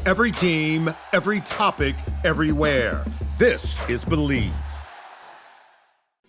Every team, every topic, everywhere. This is Believe.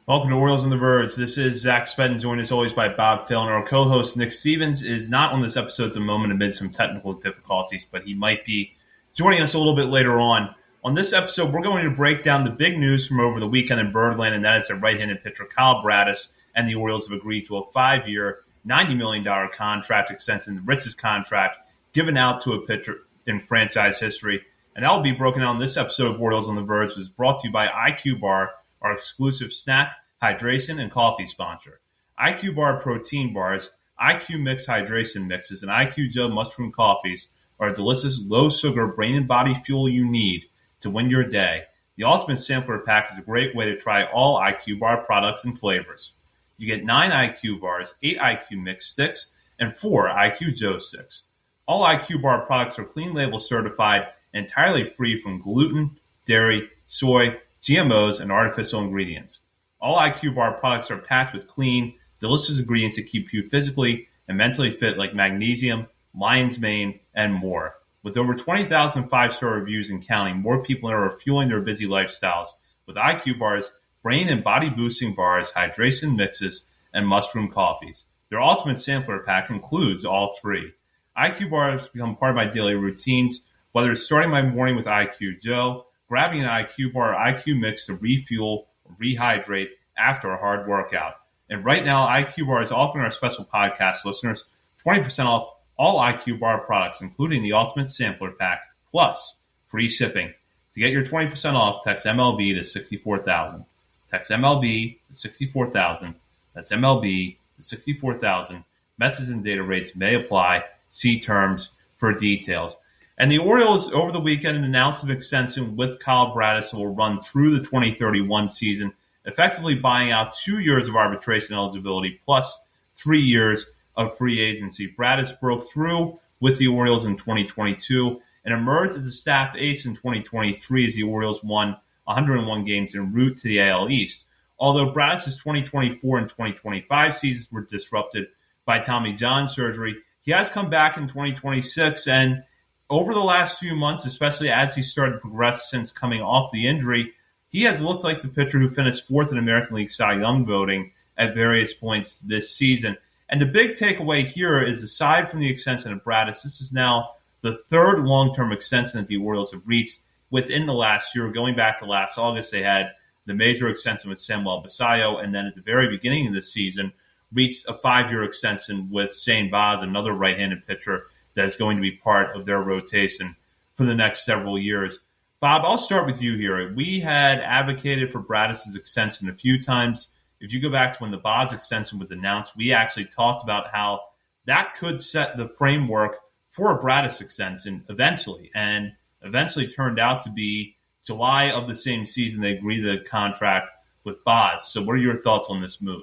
Welcome to Orioles on the Verge. This is Zach Spedden, joined as always by Bob Phil, and our co-host Nick Stevens is not on this episode at the moment amid some technical difficulties, but he might be joining us a little bit later on. On this episode, we're going to break down the big news from over the weekend in Birdland, and that is that right-handed pitcher Kyle Bradish and the Orioles have agreed to a 5-year, $90 million contract extension, the richest contract given out to a pitcher in franchise history. And that will be broken down in this episode of Orioles on the Verge, which is brought to you by IQ Bar, our exclusive snack, hydration, and coffee sponsor. IQ Bar protein bars, IQ Mix hydration mixes, and IQ Joe mushroom coffees are a delicious, low-sugar brain and body fuel you need to win your day. The Ultimate Sampler Pack is a great way to try all IQ Bar products and flavors. You get 9 IQ Bars, 8 IQ Mix sticks, and 4 IQ Joe sticks. All IQ Bar products are clean label certified and entirely free from gluten, dairy, soy, GMOs, and artificial ingredients. All IQ Bar products are packed with clean, delicious ingredients that keep you physically and mentally fit, like magnesium, lion's mane, and more. With over 20,000 5-star reviews and counting, more people are fueling their busy lifestyles with IQ Bars, brain and body boosting bars, hydration mixes, and mushroom coffees. Their Ultimate Sampler Pack includes all 3. IQ Bars become part of my daily routines, whether it's starting my morning with IQ Joe, grabbing an IQ Bar or IQ Mix to refuel or rehydrate after a hard workout. And right now, IQ Bar is offering our special podcast listeners 20% off all IQ Bar products, including the Ultimate Sampler Pack, plus free shipping. To get your 20% off, text MLB to 64,000. Text MLB to 64,000. That's MLB to 64,000. Message and data rates may apply. See terms for details. And the Orioles over the weekend announced an extension with Kyle Bradish that will run through the 2031 season, effectively buying out 2 years of arbitration eligibility plus 3 years of free agency. Bradish broke through with the Orioles in 2022 and emerged as a staffed ace in 2023 as the Orioles won 101 games en route to the AL East. Although Bradish's 2024 and 2025 seasons were disrupted by Tommy John surgery, he has come back in 2026, and over the last few months, especially as he started to progress since coming off the injury, he has looked like the pitcher who finished fourth in American League Cy Young voting at various points this season. And the big takeaway here is, aside from the extension of Bradish, this is now the third long-term extension that the Orioles have reached within the last year. Going back to last August, they had the major extension with Samuel Basallo, and then at the very beginning of the season, reached a 5-year extension with Shane Baz, another right-handed pitcher that is going to be part of their rotation for the next several years. Bob, I'll start with you here. We had advocated for Bradish's extension a few times. If you go back to when the Baz extension was announced, we actually talked about how that could set the framework for a Bradish extension eventually, and eventually turned out to be July of the same season they agreed to the contract with Baz. So what are your thoughts on this move?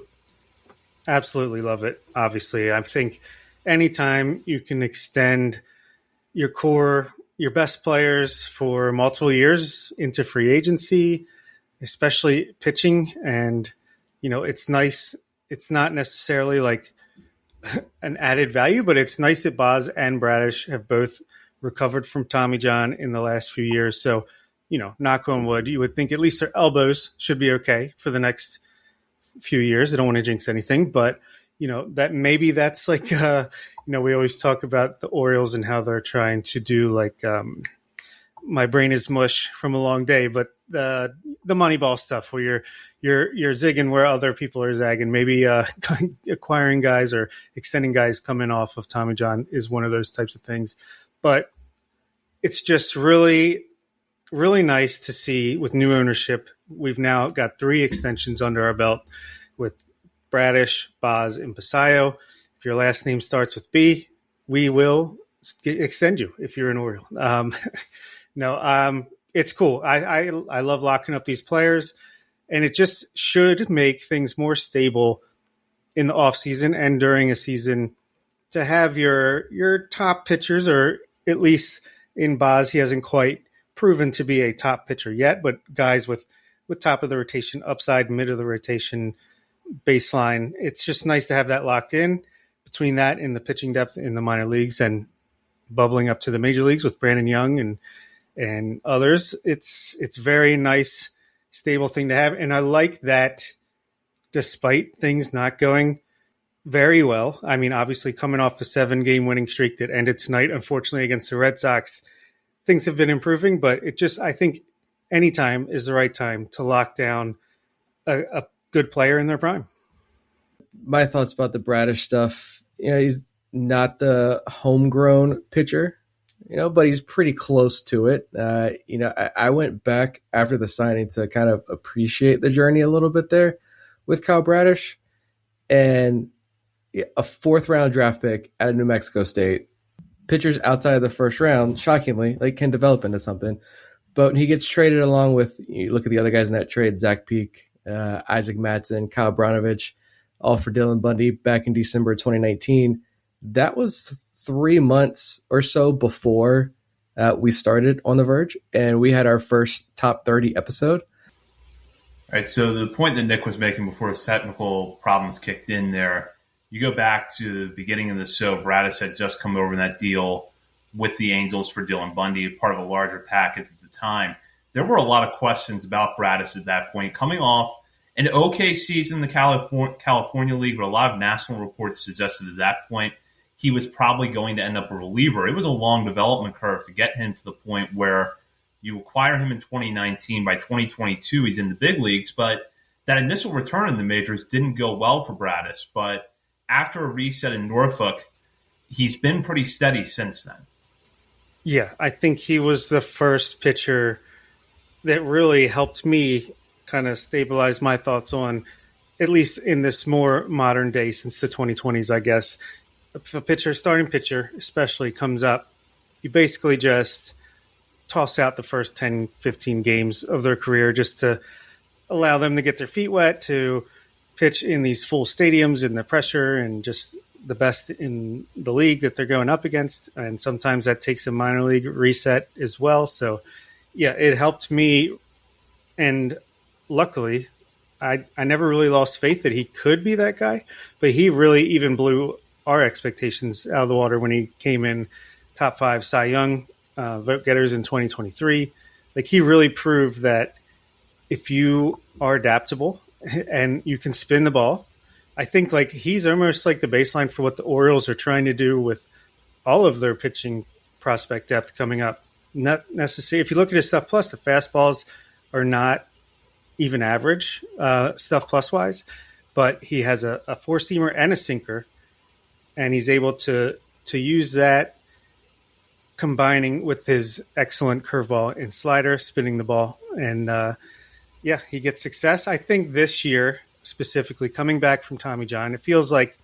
Absolutely love it. Obviously, I think anytime you can extend your core, your best players for multiple years into free agency, especially pitching, and it's nice. It's not necessarily like an added value, but it's nice that Baz and Bradish have both recovered from Tommy John in the last few years. So, knock on wood, you would think at least their elbows should be okay for the next few years. I don't want to jinx anything, but that maybe that's like we always talk about the Orioles and how they're trying to do like my brain is mush from a long day, but the Moneyball stuff where you're zigging where other people are zagging. Maybe acquiring guys or extending guys coming off of Tommy John is one of those types of things. But it's just really, really nice to see with new ownership. We've now got 3 extensions under our belt with Bradish, Baz, and Basallo. If your last name starts with B, we will extend you if you're an Oriole. It's cool. I love locking up these players, and it just should make things more stable in the offseason and during a season to have your top pitchers, or at least in Baz, he hasn't quite proven to be a top pitcher yet, but guys with top of the rotation upside, mid of the rotation baseline. It's just nice to have that locked in between that and the pitching depth in the minor leagues. And bubbling up to the major leagues with Brandon Young and others. It's very nice, stable thing to have. And I like that despite things not going very well. I mean, obviously coming off the 7-game winning streak that ended tonight, unfortunately, against the Red Sox, things have been improving, but I think any time is the right time to lock down a good player in their prime. My thoughts about the Bradish stuff, he's not the homegrown pitcher, but he's pretty close to it. I went back after the signing to kind of appreciate the journey a little bit there with Kyle Bradish, and a 4th-round draft pick out of New Mexico State. Pitchers outside of the first round, shockingly, can develop into something. But when he gets traded along with, you look at the other guys in that trade, Zach Peak, Isaac Madsen, Kyle Brnovich, all for Dylan Bundy back in December 2019. That was 3 months or so before we started On the Verge, and we had our first top 30 episode. All right, so the point that Nick was making before his technical problems kicked in there, you go back to the beginning of the show, Bradish had just come over in that deal with the Angels for Dylan Bundy, part of a larger package at the time. There were a lot of questions about Bradish at that point, coming off an okay season in the California League, but a lot of national reports suggested at that point he was probably going to end up a reliever. It was a long development curve to get him to the point where you acquire him in 2019. By 2022, he's in the big leagues, but that initial return in the majors didn't go well for Bradish. But after a reset in Norfolk, he's been pretty steady since then. Yeah, I think he was the first pitcher that really helped me kind of stabilize my thoughts on, at least in this more modern day since the 2020s, I guess. If a starting pitcher especially, comes up, you basically just toss out the first 10, 15 games of their career just to allow them to get their feet wet, to pitch in these full stadiums and the pressure and just the best in the league that they're going up against. And sometimes that takes a minor league reset as well. So, yeah, it helped me. And luckily, I never really lost faith that he could be that guy, but he really even blew our expectations out of the water when he came in top 5 Cy Young vote getters in 2023. He really proved that if you are adaptable and you can spin the ball, I think he's almost like the baseline for what the Orioles are trying to do with all of their pitching prospect depth coming up. Not necessarily. If you look at his Stuff Plus, the fastballs are not even average Stuff Plus wise, but he has a 4-seamer and a sinker, and he's able to use that, combining with his excellent curveball and slider, spinning the ball. And he gets success. I think this year, specifically coming back from Tommy John, it feels like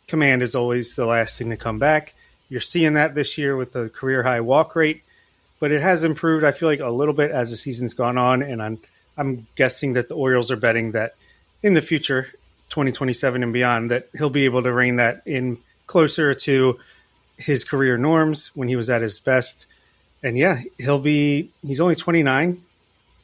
command is always the last thing to come back. You're seeing that this year with the career high walk rate, but it has improved, I feel like, a little bit as the season's gone on. And I'm guessing that the Orioles are betting that in the future, 2027 and beyond, that he'll be able to rein that in closer to his career norms when he was at his best. And he's only 29.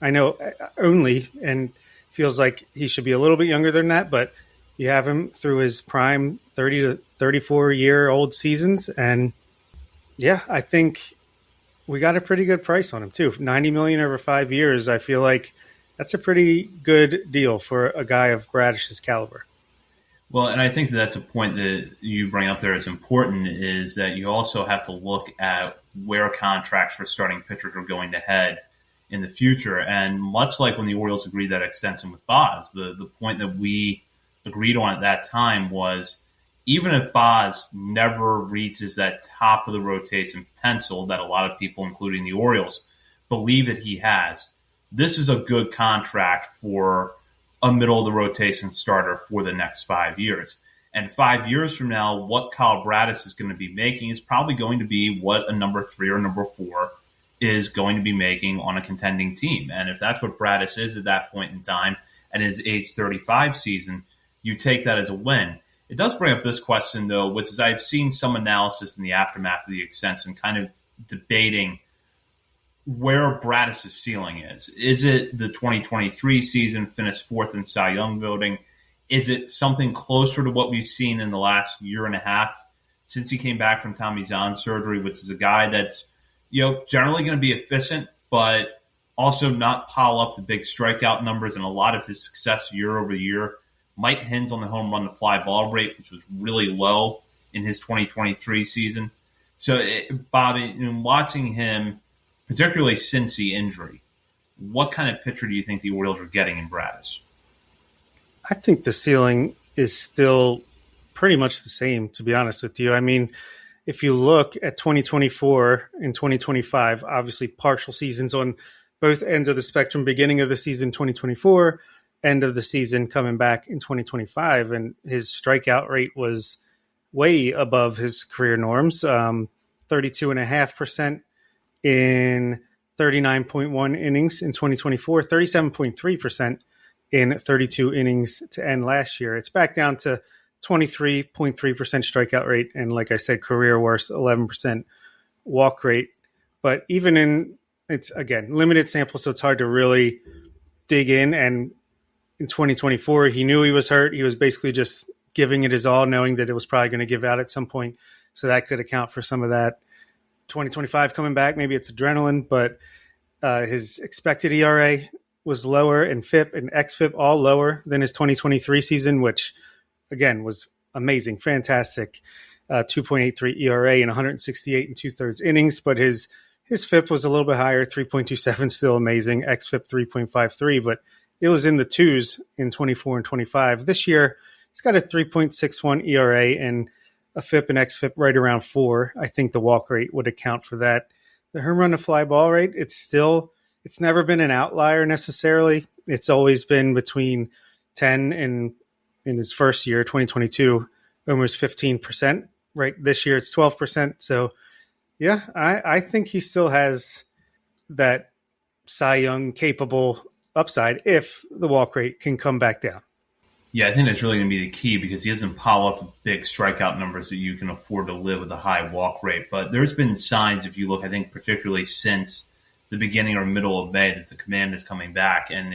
I know only, and feels like he should be a little bit younger than that, but you have him through his prime 30 to 34-year-old seasons. And I think we got a pretty good price on him too. $90 million over 5 years. I feel like that's a pretty good deal for a guy of Bradish's caliber. Well, and I think that's a point that you bring up there is important, is that you also have to look at where contracts for starting pitchers are going to head in the future. And much like when the Orioles agreed that extension with Boz, the point that we agreed on at that time was, even if Boz never reaches that top of the rotation potential that a lot of people, including the Orioles, believe that he has, this is a good contract for a middle of the rotation starter for the next 5 years. And 5 years from now, what Kyle Bradish is going to be making is probably going to be what a number 3 or number 4 is going to be making on a contending team. And if that's what Bradish is at that point in time, at his age 35 season, you take that as a win. It does bring up this question, though, which is I've seen some analysis in the aftermath of the extension kind of debating where Bradish's ceiling is. Is it the 2023 season, finished 4th in Cy Young voting? Is it something closer to what we've seen in the last year and a half since he came back from Tommy John surgery, which is a guy that's, generally going to be efficient, but also not pile up the big strikeout numbers. And a lot of his success year over year might hinge on the home run to fly ball rate, which was really low in his 2023 season. So, Bobby, in watching him, particularly since the injury, what kind of pitcher do you think the Orioles are getting in Bradish? I think the ceiling is still pretty much the same, to be honest with you. I mean, if you look at 2024 and 2025, obviously partial seasons on both ends of the spectrum, beginning of the season 2024, end of the season coming back in 2025, and his strikeout rate was way above his career norms, 32.5% in 39.1 innings in 2024, 37.3% in 32 innings to end last year. It's back down to 23.3% strikeout rate, and like I said, career worst, 11% walk rate. But even in, it's again limited sample, so it's hard to really dig in. And in 2024, he knew he was hurt. He was basically just giving it his all, knowing that it was probably going to give out at some point. So that could account for some of that. 2025 coming back, maybe it's adrenaline, but his expected ERA was lower, and FIP and xFIP all lower than his 2023 season, which again was amazing, fantastic. 2.83 ERA in 168 and 2/3 innings, but his FIP was a little bit higher, 3.27, still amazing. xFIP 3.53, but it was in the twos in 24 and 25. This year, he's got a 3.61 ERA and a FIP and xFIP right around 4. I think the walk rate would account for that. The home run to fly ball rate, it's never been an outlier necessarily. It's always been between 10 and in his first year, 2022, almost 15%. Right this year, it's 12%. So, yeah, I think he still has that Cy Young capable upside if the walk rate can come back down. Yeah, I think that's really going to be the key because he doesn't pile up the big strikeout numbers that you can afford to live with a high walk rate. But there's been signs, if you look, I think particularly since the beginning or middle of May, that the command is coming back. And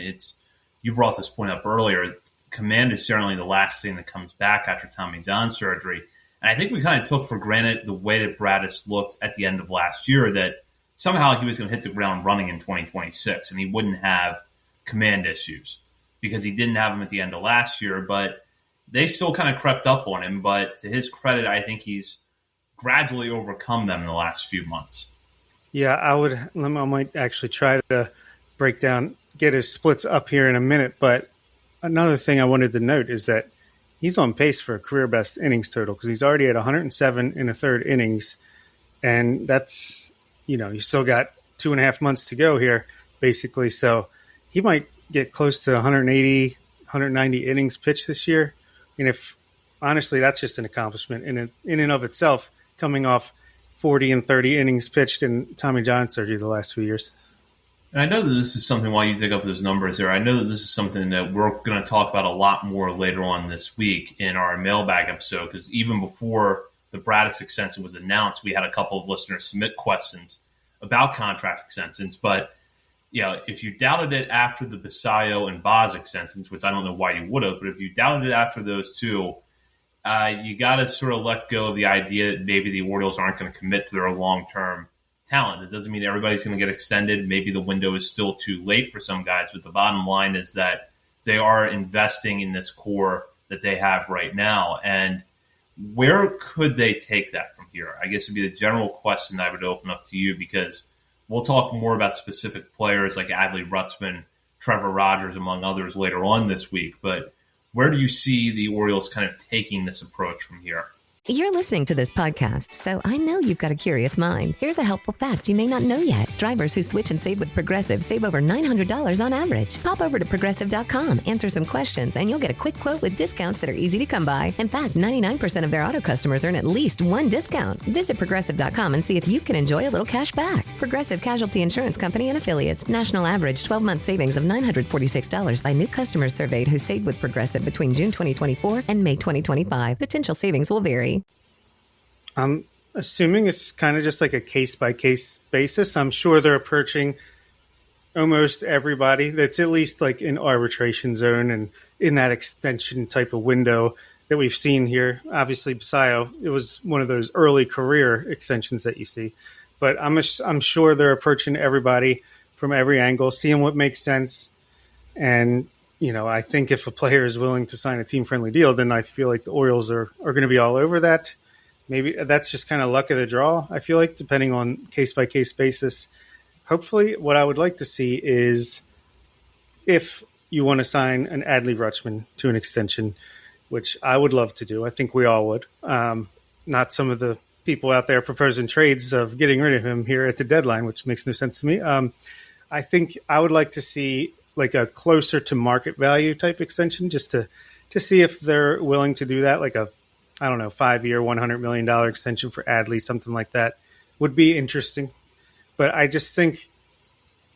you brought this point up earlier. Command is generally the last thing that comes back after Tommy John surgery. And I think we kind of took for granted the way that Bradish looked at the end of last year, that somehow he was going to hit the ground running in 2026 and he wouldn't have command issues because he didn't have them at the end of last year. But they still kind of crept up on him. But to his credit, I think he's gradually overcome them in the last few months. Yeah, I might actually try to get his splits up here in a minute. But another thing I wanted to note is that he's on pace for a career best innings total because he's already at 107 in a third innings. And that's, you still got 2.5 months to go here, basically. So he might get close to 180, 190 innings pitched this year. And if, honestly, that's just an accomplishment in and of itself, coming off 40 and 30 innings pitched in Tommy John surgery the last 2 years. And I know that this is something, while you dig up those numbers there, I know that this is something that we're going to talk about a lot more later on this week in our mailbag episode, because even before the Bradish extension was announced, we had a couple of listeners submit questions about contract extensions. But, if you doubted it after the Basayo and Boz extensions, which I don't know why you would have, but if you doubted it after those two, you got to sort of let go of the idea that maybe the Orioles aren't going to commit to their long-term talent. It doesn't mean everybody's going to get extended. Maybe the window is still too late for some guys, but the bottom line is that they are investing in this core that they have right now. And where could they take that from here? I guess would be the general question that I would open up to you, because we'll talk more about specific players like Adley Rutschman, Trevor Rogers, among others later on this week. But where do you see the Orioles kind of taking this approach from here? You're listening to this podcast, so I know you've got a curious mind. Here's a helpful fact you may not know yet. Drivers who switch and save with Progressive save over $900 on average. Pop over to Progressive.com, answer some questions, and you'll get a quick quote with discounts that are easy to come by. In fact, 99% of their auto customers earn at least one discount. Visit Progressive.com and see if you can enjoy a little cash back. Progressive Casualty Insurance Company and Affiliates. National average 12-month savings of $946 by new customers surveyed who saved with Progressive between June 2024 and May 2025. Potential savings will vary. I'm assuming it's kind of just like a case-by-case basis. I'm sure they're approaching almost everybody that's at least like in arbitration zone and in that extension type of window that we've seen here. Obviously, Basayo, it was one of those early career extensions that you see. But I'm sure they're approaching everybody from every angle, seeing what makes sense. And, I think if a player is willing to sign a team-friendly deal, then I feel like the Orioles are going to be all over that. Maybe that's just kind of luck of the draw, I feel like, depending on case-by-case basis. Hopefully, what I would like to see is if you want to sign an Adley Rutschman to an extension, which I would love to do. I think we all would. Not some of the people out there proposing trades of getting rid of him here at the deadline, which makes no sense to me. I think I would like to see like a closer to market value type extension just to see if they're willing to do that. Like a, 5-year, $100 million extension for Adley, something like that would be interesting. But I just think,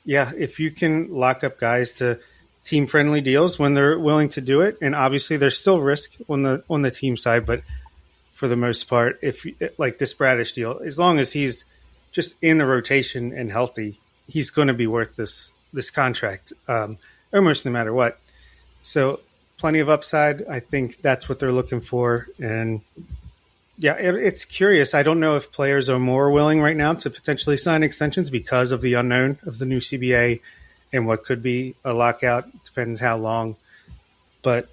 if you can lock up guys to team-friendly deals when they're willing to do it, and obviously there's still risk on the team side, but for the most part, if like this Bradish deal, as long as he's just in the rotation and healthy, he's going to be worth this contract, almost no matter what. So plenty of upside. I think that's what they're looking for. And it's curious. I don't know if players are more willing right now to potentially sign extensions because of the unknown of the new CBA and what could be a lockout. Depends how long. But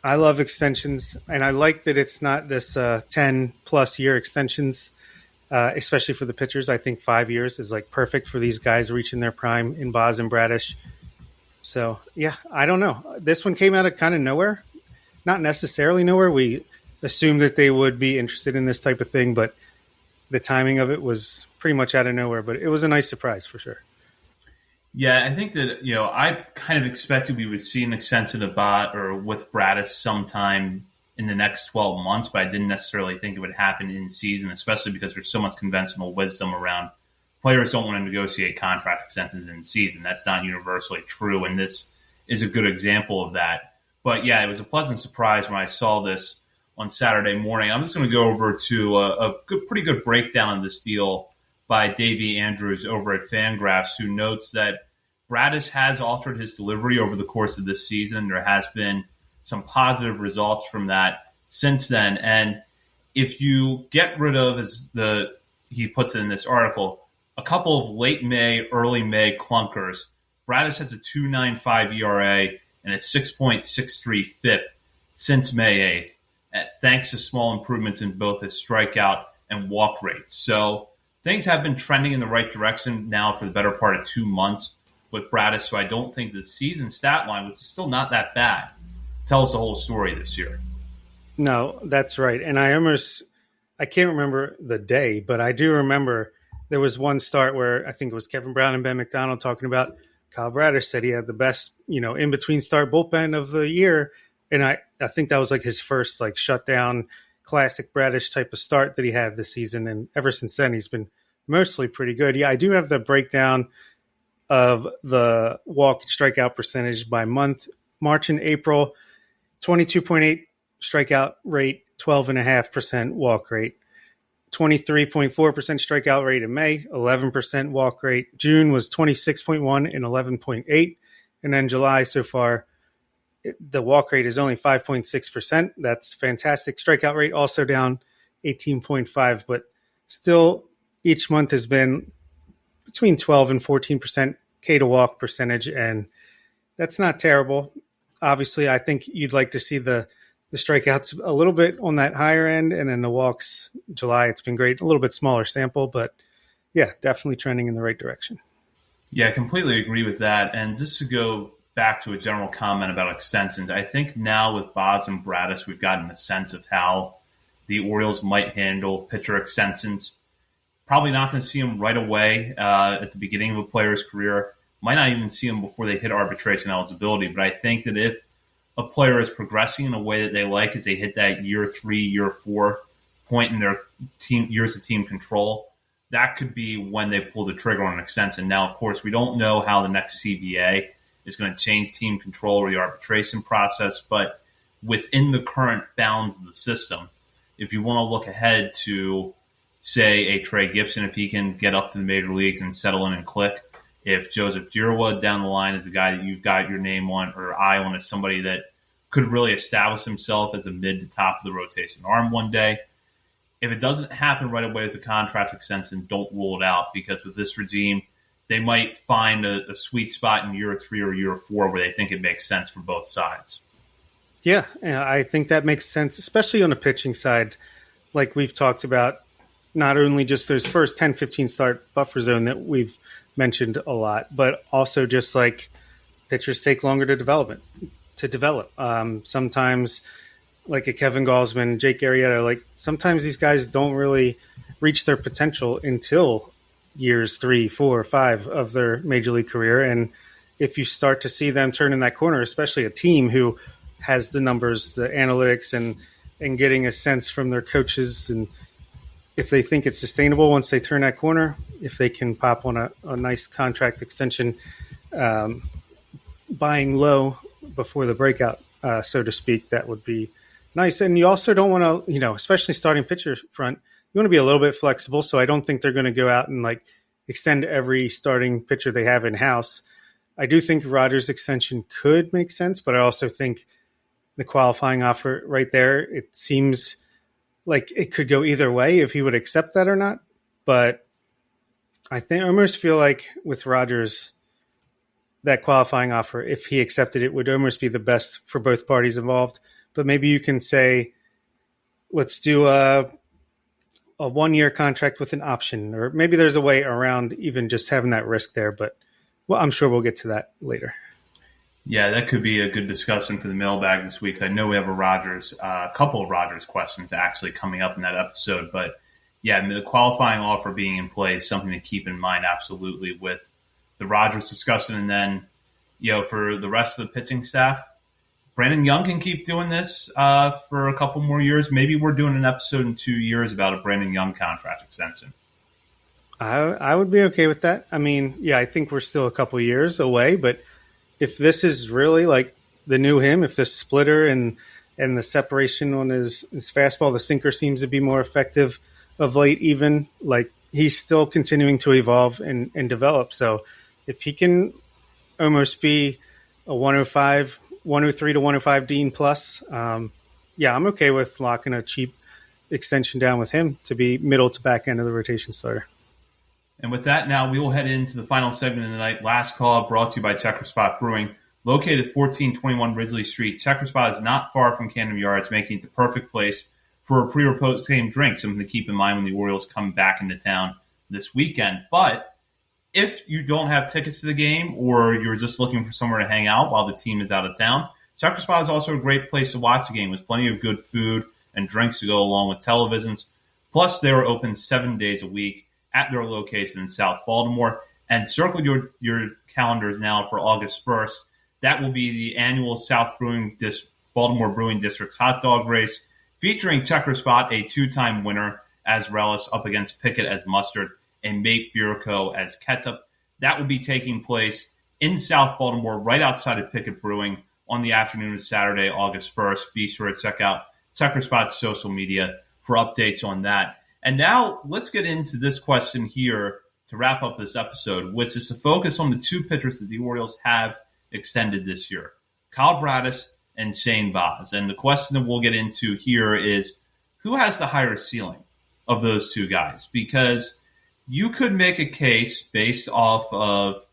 I love extensions, and I like that it's not this 10-plus year extensions, especially for the pitchers. I think 5 years is like perfect for these guys reaching their prime in Boz and Bradish. So, I don't know. This one came out of kind of nowhere. Not necessarily nowhere. We assumed that they would be interested in this type of thing, but the timing of it was pretty much out of nowhere. But it was a nice surprise for sure. Yeah, I think that, I kind of expected we would see an extension of with Bradish sometime in the next 12 months, but I didn't necessarily think it would happen in season, especially because there's so much conventional wisdom around players don't want to negotiate contract extensions in season. That's not universally true, and this is a good example of that. But yeah, it was a pleasant surprise when I saw this on Saturday morning. I'm just going to go over to pretty good breakdown of this deal by Davey Andrews over at Fangraphs, who notes that Bradish has altered his delivery over the course of this season. There has been some positive results from that since then. And if you get rid of, he puts it in this article, a couple of late May, early May clunkers, Bradish has a 2.95 ERA and a 6.63 FIP since May 8th, thanks to small improvements in both his strikeout and walk rates. So things have been trending in the right direction now for the better part of 2 months with Bradish, so I don't think the season stat line, which is still not that bad, tells the whole story this year. No, that's right. And I can't remember the day, but I do remember there was one start where I think it was Kevin Brown and Ben McDonald talking about Kyle Bradish said he had the best, in-between start bullpen of the year. And I think that was like his first like shutdown, classic Bradish type of start that he had this season. And ever since then, he's been mostly pretty good. Yeah, I do have the breakdown of the walk and strikeout percentage by month. March and April, 22.8 strikeout rate, 12.5% walk rate. 23.4% strikeout rate in May, 11% walk rate. June was 26.1 and 11.8. And then July so far, the walk rate is only 5.6%. That's fantastic. Strikeout rate also down 18.5, but still each month has been between 12 and 14% K to walk percentage, and that's not terrible. Obviously, I think you'd like to see the strikeouts a little bit on that higher end, and then the walks, July, it's been great. A little bit smaller sample, but yeah, definitely trending in the right direction. Yeah, I completely agree with that. And just to go back to a general comment about extensions, I think now with Boz and Bradish, we've gotten a sense of how the Orioles might handle pitcher extensions. Probably not going to see them right away at the beginning of a player's career. Might not even see them before they hit arbitration eligibility. But I think that if a player is progressing in a way that they like as they hit that year 3, year 4 point in their years of team control, that could be when they pull the trigger on an extension. Now, of course, we don't know how the next CBA is going to change team control or the arbitration process, but within the current bounds of the system, if you want to look ahead to, say, a Trey Gibson, if he can get up to the major leagues and settle in and click, if Joseph Dierwood down the line is a guy that you've got your name on or eye on as somebody that could really establish himself as a mid to top of the rotation arm one day. If it doesn't happen right away with the contract extension, don't rule it out, because with this regime, they might find a sweet spot in year 3 or year 4 where they think it makes sense for both sides. Yeah, I think that makes sense, especially on the pitching side. Like we've talked about, not only just those first 10, 15 start buffer zone that we've mentioned a lot, but also just like pitchers take longer to develop. Sometimes, like a Kevin Gausman, Jake Arrieta, like sometimes these guys don't really reach their potential until years 3, 4, 5 of their major league career. And if you start to see them turn in that corner, especially a team who has the numbers, the analytics, and getting a sense from their coaches, and if they think it's sustainable once they turn that corner, if they can pop on a nice contract extension, buying low before the breakout, so to speak, that would be nice. And you also don't want to, especially starting pitcher front, you want to be a little bit flexible. So I don't think they're going to go out and like extend every starting pitcher they have in house. I do think Rogers' extension could make sense, but I also think the qualifying offer right there, it seems like it could go either way if he would accept that or not. But I almost feel like with Rogers, that qualifying offer, if he accepted it, would almost be the best for both parties involved. But maybe you can say, let's do a 1-year contract with an option, or maybe there's a way around even just having that risk there. But well, I'm sure we'll get to that later. Yeah, that could be a good discussion for the mailbag this week. I know we have a couple of Rogers questions actually coming up in that episode. But yeah, the qualifying offer being in play is something to keep in mind, absolutely, with the Rogers discussion. And then, for the rest of the pitching staff, Brandon Young can keep doing this for a couple more years. Maybe we're doing an episode in 2 years about a Brandon Young contract extension. I would be okay with that. I mean, yeah, I think we're still a couple years away, but if this is really like the new him, if the splitter and the separation on his fastball, the sinker seems to be more effective of late, even like he's still continuing to evolve and develop. So if he can almost be a 103 to 105 Dean plus, I'm okay with locking a cheap extension down with him to be middle to back end of the rotation starter. And with that, now we will head into the final segment of the night. Last call brought to you by Checker Spot Brewing. Located at 1421 Ridley Street, Checker Spot is not far from Camden Yards, making it the perfect place for a pre- or post-game drink, something to keep in mind when the Orioles come back into town this weekend. But if you don't have tickets to the game, or you're just looking for somewhere to hang out while the team is out of town, Checker Spot is also a great place to watch the game with plenty of good food and drinks to go along with televisions. Plus, they are open 7 days a week at their location in South Baltimore. And circle your calendars now for August 1st. That will be the annual Baltimore Brewing District's hot dog race, featuring Checker Spot, a 2-time winner, as relish, up against Pickett as mustard, and Mate Beer Co. as ketchup. That will be taking place in South Baltimore, right outside of Pickett Brewing, on the afternoon of Saturday, August 1st. Be sure to check out Checker Spot's social media for updates on that. And now let's get into this question here to wrap up this episode, which is to focus on the 2 pitchers that the Orioles have extended this year, Kyle Bradish and Shane Baz. And the question that we'll get into here is, who has the higher ceiling of those 2 guys? Because you could make a case based off of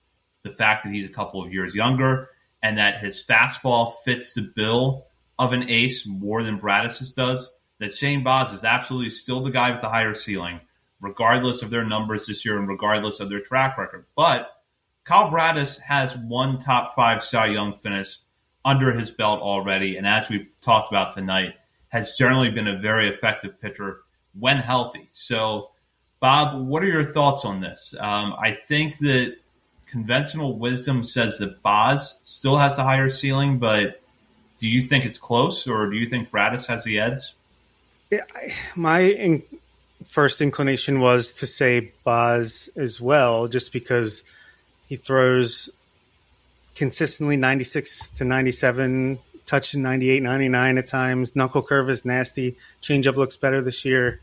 the fact that he's a couple of years younger and that his fastball fits the bill of an ace more than Bradish's does, that Shane Baz is absolutely still the guy with the higher ceiling, regardless of their numbers this year and regardless of their track record. But Kyle Bradish has 1 top 5 Cy Young finish under his belt already, and as we've talked about tonight, has generally been a very effective pitcher when healthy. So, Bob, what are your thoughts on this? I think that conventional wisdom says that Baz still has the higher ceiling, but do you think it's close, or do you think Bradish has the edge? My first inclination was to say Baz as well, just because he throws consistently 96 to 97, touching 98, 99 at times. Knuckle curve is nasty. Changeup looks better this year.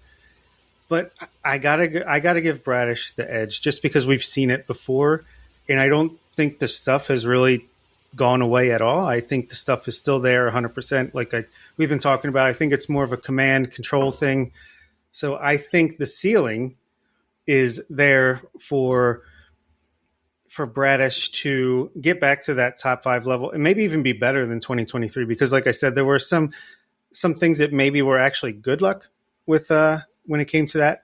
But I gotta give Bradish the edge just because we've seen it before, and I don't think the stuff has really gone away at all. I think the stuff is still there 100%. We've been talking about, I think it's more of a command control thing. So I think the ceiling is there for Bradish to get back to that top 5 level and maybe even be better than 2023. Because like I said, there were some things that maybe were actually good luck with when it came to that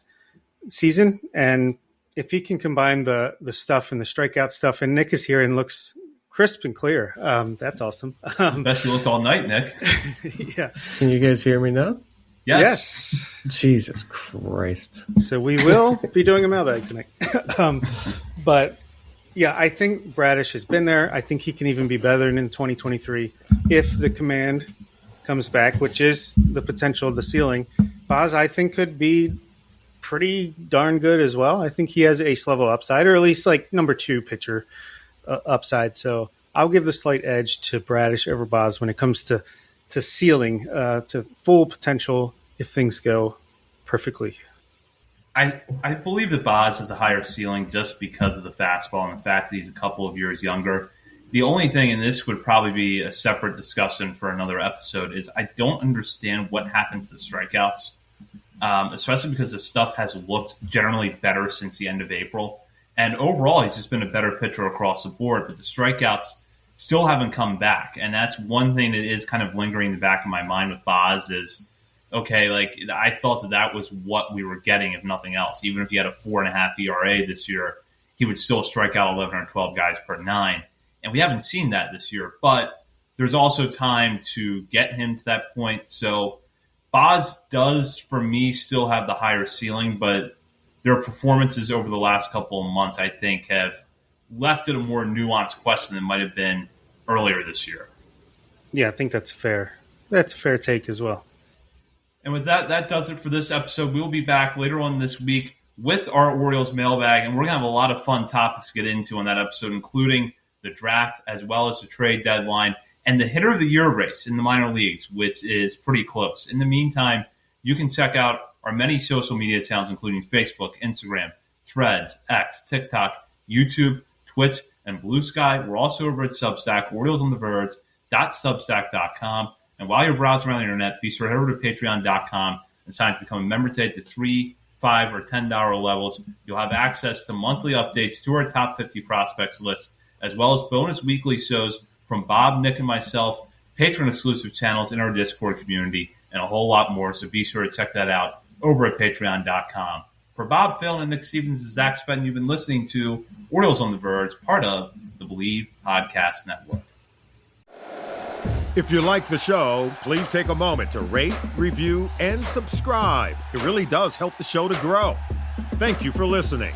season. And if he can combine the stuff and the strikeout stuff, and Nick is here and looks crisp and clear, that's awesome. Best you looked all night, Nick. Yeah. Can you guys hear me now? Yes. Jesus Christ. So we will be doing a mailbag tonight. But yeah, I think Bradish has been there. I think he can even be better than in 2023 if the command comes back, which is the potential of the ceiling. Boz, I think, could be pretty darn good as well. I think he has ace level upside, or at least like number 2 pitcher upside. So I'll give the slight edge to Bradish over Boz when it comes to ceiling, to full potential if things go perfectly. I believe that Boz has a higher ceiling just because of the fastball and the fact that he's a couple of years younger. The only thing, and this would probably be a separate discussion for another episode, is I don't understand what happened to the strikeouts, especially because the stuff has looked generally better since the end of April. And overall, he's just been a better pitcher across the board, but the strikeouts still haven't come back. And that's one thing that is kind of lingering in the back of my mind with Boz is, okay, like I thought that was what we were getting, if nothing else. Even if he had a 4.5 ERA this year, he would still strike out 11 or 12 guys per 9. And we haven't seen that this year. But there's also time to get him to that point. So Boz does, for me, still have the higher ceiling, but their performances over the last couple of months, I think, have left it a more nuanced question than might have been earlier this year. Yeah, I think that's fair. That's a fair take as well. And with that, that does it for this episode. We'll be back later on this week with our Orioles mailbag, and we're going to have a lot of fun topics to get into on that episode, including the draft as well as the trade deadline and the hitter of the year race in the minor leagues, which is pretty close. In the meantime, you can check out our many social media channels, including Facebook, Instagram, Threads, X, TikTok, YouTube, Twitch, and Blue Sky. We're also over at Substack, OriolesOnTheVerge.substack.com. And while you're browsing around the internet, be sure to head over to Patreon.com and sign up to become a member today to $3, $5, or $10 levels. You'll have access to monthly updates to our top 50 prospects list, as well as bonus weekly shows from Bob, Nick, and myself, patron-exclusive channels in our Discord community, and a whole lot more. So be sure to check that out over at Patreon.com. For Bob, Phil, and Nick Stevens and Zach Spedden, you've been listening to Orioles on the Verge, part of the Believe Podcast Network. If you like the show, please take a moment to rate, review, and subscribe. It really does help the show to grow. Thank you for listening.